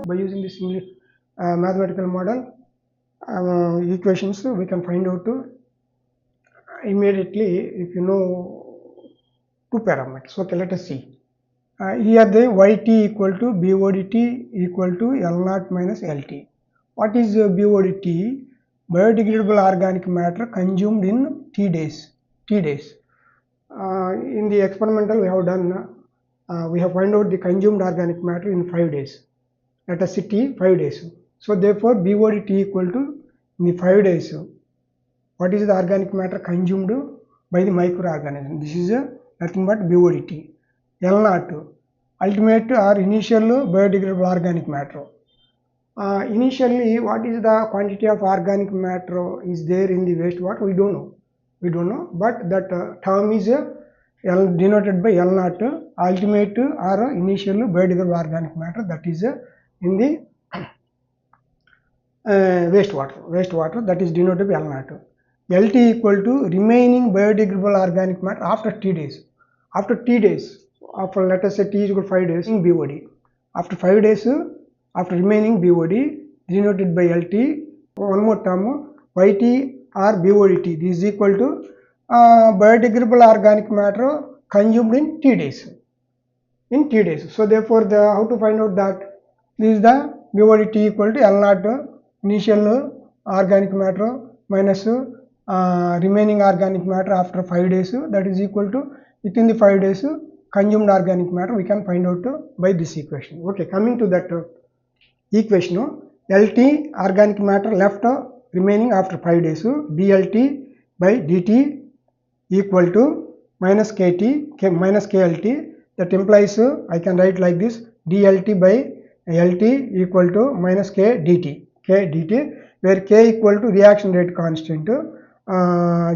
by using this mathematical model equations, we can find out immediately if you know two parameters. Okay, let us see. Here the yt equal to BODT equal to L0 minus LT. What is BODT? Biodegradable organic matter consumed in T days. In the experimental we have done, we have found out the consumed organic matter in 5 days. Let us see T 5 days. So therefore BODT equal to in the 5 days. What is the organic matter consumed by the microorganism? This is nothing but BODT. L0 ultimate or initial biodegradable organic matter. Initially, what is the quantity of organic matter is there in the wastewater? We don't know, but that term is denoted by L0, ultimate or initial biodegradable organic matter, that is in the wastewater, that is denoted by L0. LT equal to remaining biodegradable organic matter after T days. After let us say T is equal to 5 days in BOD. After 5 days, after remaining BOD denoted by LT, one more term YT or BODT, this is equal to biodegradable organic matter consumed in T days. So therefore how to find out that? This is the BODT equal to L0 initial organic matter minus remaining organic matter after 5 days, that is equal to within the 5 days consumed organic matter we can find out by this equation. Okay, coming to that equation, LT organic matter left remaining after 5 days, dLT by dt equal to minus KT minus KLT. That implies I can write like this: dLT by LT equal to minus K dt, where K equal to reaction rate constant,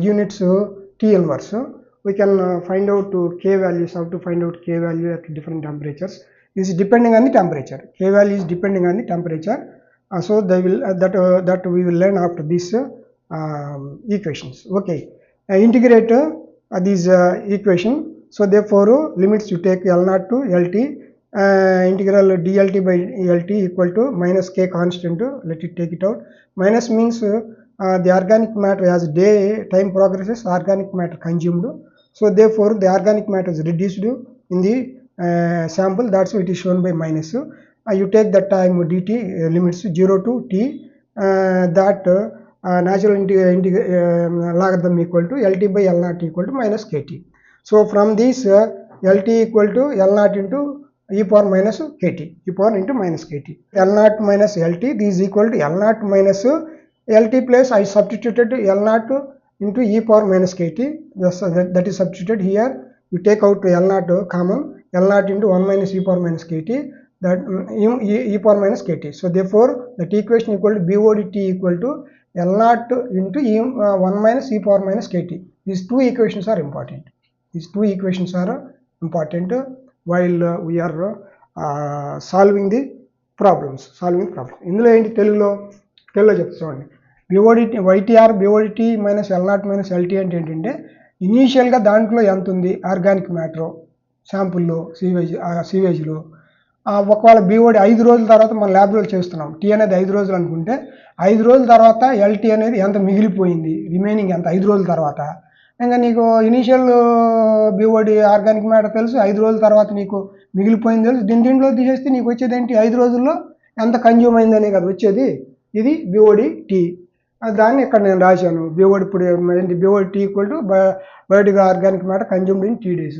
units T inverse. We can find out K values. How to find out K value at different temperatures? This is depending on the temperature. K value is depending on the temperature. So they will that we will learn after these equations. Okay, integrate this equation. So therefore limits you take L0 to LT, integral dLT by LT equal to minus K constant. Let it take it out. Minus means the organic matter as time progresses, organic matter consumed. So therefore the organic matter is reduced in the sample. That's why it is shown by minus. You take the time dt limits 0 to t, that natural logarithm equal to LT by L0 equal to minus KT. So from this LT equal to L0 into e power minus KT, e power into minus KT. L0 minus LT, this is equal to L0 minus LT plus I substituted L0 into e power minus KT. That is substituted here. You take out L0 common, L0 into 1 minus e power minus KT, that e power minus KT. So therefore that equation equal to BODT equal to L0 into 1 minus e power minus KT. These two equations are important. While we are solving the problems. ఇందులో ఏంటి తెలుగులో చెప్తా చూడండి. BODT YTR BODT minus L0 minus LT అంటే ఏంటంటే ఇనీషియల్గా దాంట్లో ఎంత ఉంది ఆర్గానిక్ మ్యాటర్ శాంపుల్లో సీవేజ్లో, ఒకవేళ BOD 5 రోజుల తర్వాత మన ల్యాబ్లో చేస్తున్నాం, T అనేది 5 రోజులు అనుకుంటే 5 రోజుల తర్వాత LT అనేది ఎంత మిగిలిపోయింది, రిమైనింగ్ ఎంత 5 రోజుల తర్వాత. ఇంకా నీకు ఇనీషియల్ BOD ఆర్గానిక్ మ్యాటర్ తెలుసు, 5 రోజుల తర్వాత నీకు మిగిలిపోయింది తెలుసు. దీంట్లో తీసేస్తే నీకు వచ్చేది ఏంటి, 5 రోజుల్లో ఎంత కన్జ్యూమ్ అయిందనే కదా వచ్చేది. ఇది BODT. దాన్ని ఇక్కడ నేను రాశాను. ఇప్పుడు BODT equal to biotic organic matter consumed in T days.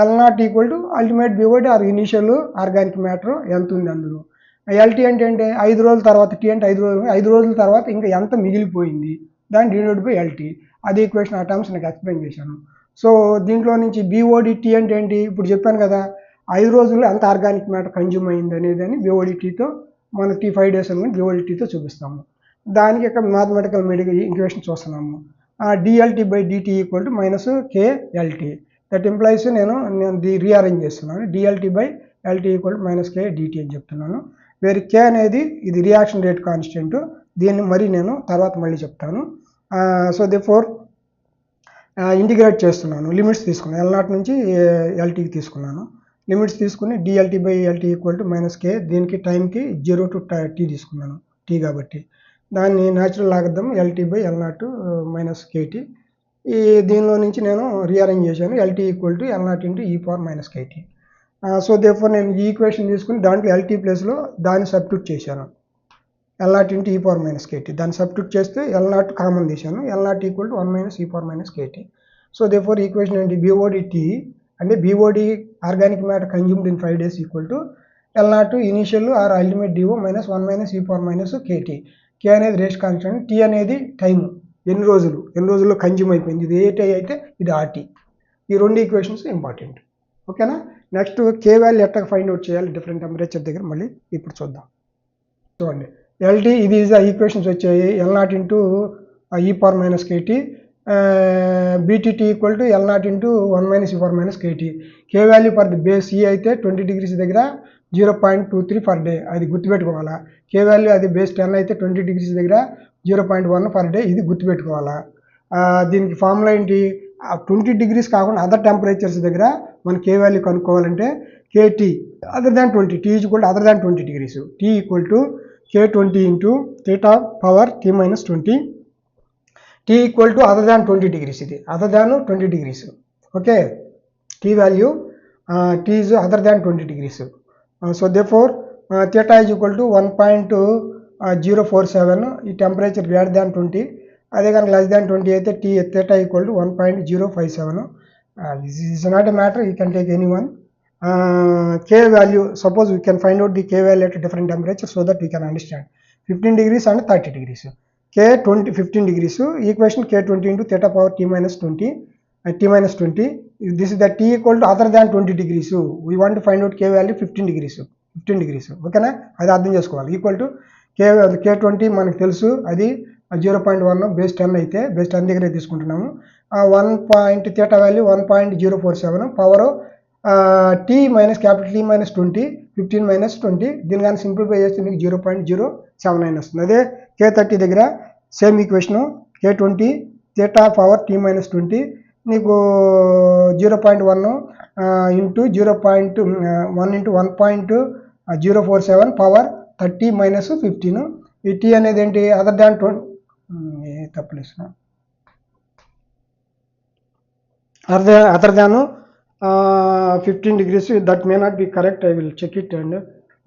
L0 equal to ultimate BOD or initial organic matter ఎంత ఉంది అందులో. LT అంటే 5 రోజుల తర్వాత, T అంటే 5 రోజుల తర్వాత ఇంకా ఎంత మిగిలిపోయింది, దాన్ని డివైడెడ్ బై LT. అది ఈక్వేషన్ ఆ టర్మ్స్ నాకు ఎక్స్ప్లెయిన్ చేశాను. సో దీంట్లో నుంచి BODT అంటే ఏంటి, ఇప్పుడు చెప్పాను కదా 5 రోజుల్లో ఎంత ఆర్గానిక్ మ్యాటర్ కన్జ్యూమ్ అయింది అనేది అని BODTతో మన T5 days అనుకుని BODTతో చూపిస్తాము. దానికి ఇక్కడ మ్యాథమెటికల్ ఈక్వేషన్ చూస్తున్నాము. dLT by dt equal to minus KLT. That implies నేను రీఅరేంజ్ చేస్తున్నాను. dLT by LT equal to minus K dt అని చెప్తున్నాను. వేరే K అనేది ఇది రియాక్షన్ రేట్ కాన్స్టెంట్, దీన్ని మరి నేను తర్వాత మళ్ళీ చెప్తాను. సో దేర్ఫోర్ ఇంటిగ్రేట్ చేస్తున్నాను, లిమిట్స్ తీసుకున్నాను, L0 నుంచి LTకి తీసుకున్నాను. లిమిట్స్ తీసుకుని dLT/LT ఈక్వల్ టు -k, దీనికి టైంకి 0 to t తీసుకున్నాను, t కాబట్టి దాన్ని న్యాచురల్ లాగర్థం LT/L0 -kt. దీనిలో నుంచి నేను రీఅరేంజ్ చేశాను, LT equal to L0 × e⁻−kt. So therefore నేను ఈ ఈక్వేషన్ తీసుకుని దాంట్లో LT ప్లేస్లో దాన్ని సబ్స్టిట్యూట్ చేశాను, L0 × e⁻−kt. దాన్ని సబ్స్టిట్యూట్ చేస్తే L0 కామన్ తీశాను, L0 equal to 1 - e⁻−kt. So therefore equation ఏంటి, BODT అంటే BOD organic matter consumed in 5 days equal to L0 initial or ultimate DO -1 - e⁻−kt. K అనేది రేష్ కాన్స్టెంట్, T అనేది time, ఎన్ని రోజుల్లో consume అయిపోయింది. ఇది ఏ టీ అయితే ఇది RT. ఈ రెండు ఈక్వేషన్స్ ఇంపార్టెంట్. ఓకేనా. నెక్స్ట్ K వాల్యూ ఎట్లా ఫైండ్ అవుట్ చేయాలి డిఫరెంట్ టెంపరేచర్ దగ్గర, మళ్ళీ ఇప్పుడు చూద్దాం. చూడండి, LT ఇది ఈక్వేషన్స్ వచ్చాయి, L0 × e⁻−kt, BTT equal to L0 × 1 - e⁻−kt. K value for the base E అయితే 20 degrees దగ్గర 0.23 per day, అది గుర్తుపెట్టుకోవాలా. K వాల్యూ అది బేస్ 10 అయితే 20 degrees దగ్గర 0.1 per day, ఇది గుర్తుపెట్టుకోవాలా. దీనికి ఫార్ములా ఏంటి, 20 degrees కాకుండా అదర్ టెంపరేచర్స్ దగ్గర మన K వాల్యూ కనుక్కోవాలంటే KT other than 20, T equal to other than 20 degrees, T equal to K20 × θ⁻T−20, T equal to other than 20 degrees, ఇది other than 20 degrees. Okay, T value T is other than 20 degrees. So therefore θ is equal to 1.047, ఈ temperature greater than 20, అదే కనుక less than 20 అయితే θ equal to 1.057. This is not a matter, you can take any one. K value, suppose we can find out the K value at different temperatures so that we can understand. 15 degrees and 30 degrees. K20 15 degrees, equation K20 × θ⁻T−20, T-20. This is the T equal to other than 20 degrees. We want to find out K value 15 degrees. ఓకేనా, అది అర్థం చేసుకోవాలి. Equal to K20 మనకు తెలుసు, అది 0.1, base 10 అయితే base 10 దగ్గరే తీసుకుంటున్నాము. 1 θ వాల్యూ 1.047, పవర్ T -T/20, 15 - 20, దీని కానీ సింప్లిఫై చేస్తే మీకు 0.079 వస్తుంది. అదే K30 దగ్గర సేమ్ ఈక్వేషన్, K20 θ⁻T−20 నీకు 0.1 ఇంటూ 1.047 పవర్ 30 - 15. ఈ T అనేది ఏంటి, అదర్ దాన్ 20, తప్పలేసిన other than 15 degrees, that may not be correct, I will check it. And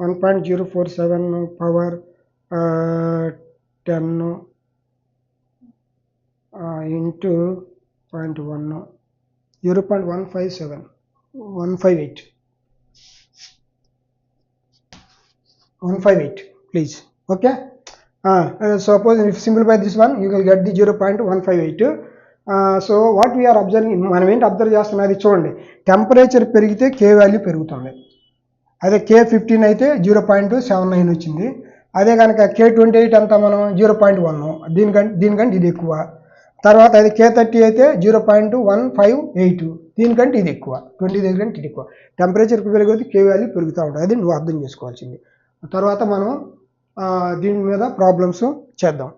1.047 power 10 into 0.1, 0.157, 158 please. Okay, suppose if simplify this one, you will get the 0.158. So what we're observing, మనం ఏంటి observe చేస్తున్నది చూడండి, temperature పెరిగితే K value పెరుగుతుంది. అదే K15 అయితే 0.79 వచ్చింది. అదే కనుక K28 అంతా మనం 0.1, దీనికంటే ఇది ఎక్కువ. తర్వాత అది K30 అయితే 0.158, దీనికంటే ఇది ఎక్కువ, 20 దగ్గర కంటే ఇది ఎక్కువ. టెంపరేచర్ పెరిగితే K వాల్యూ పెరుగుతూ ఉంటుంది, అది నువ్వు అర్థం చేసుకోవాల్సింది. తర్వాత మనం దీని మీద ప్రాబ్లమ్స్ చేద్దాం.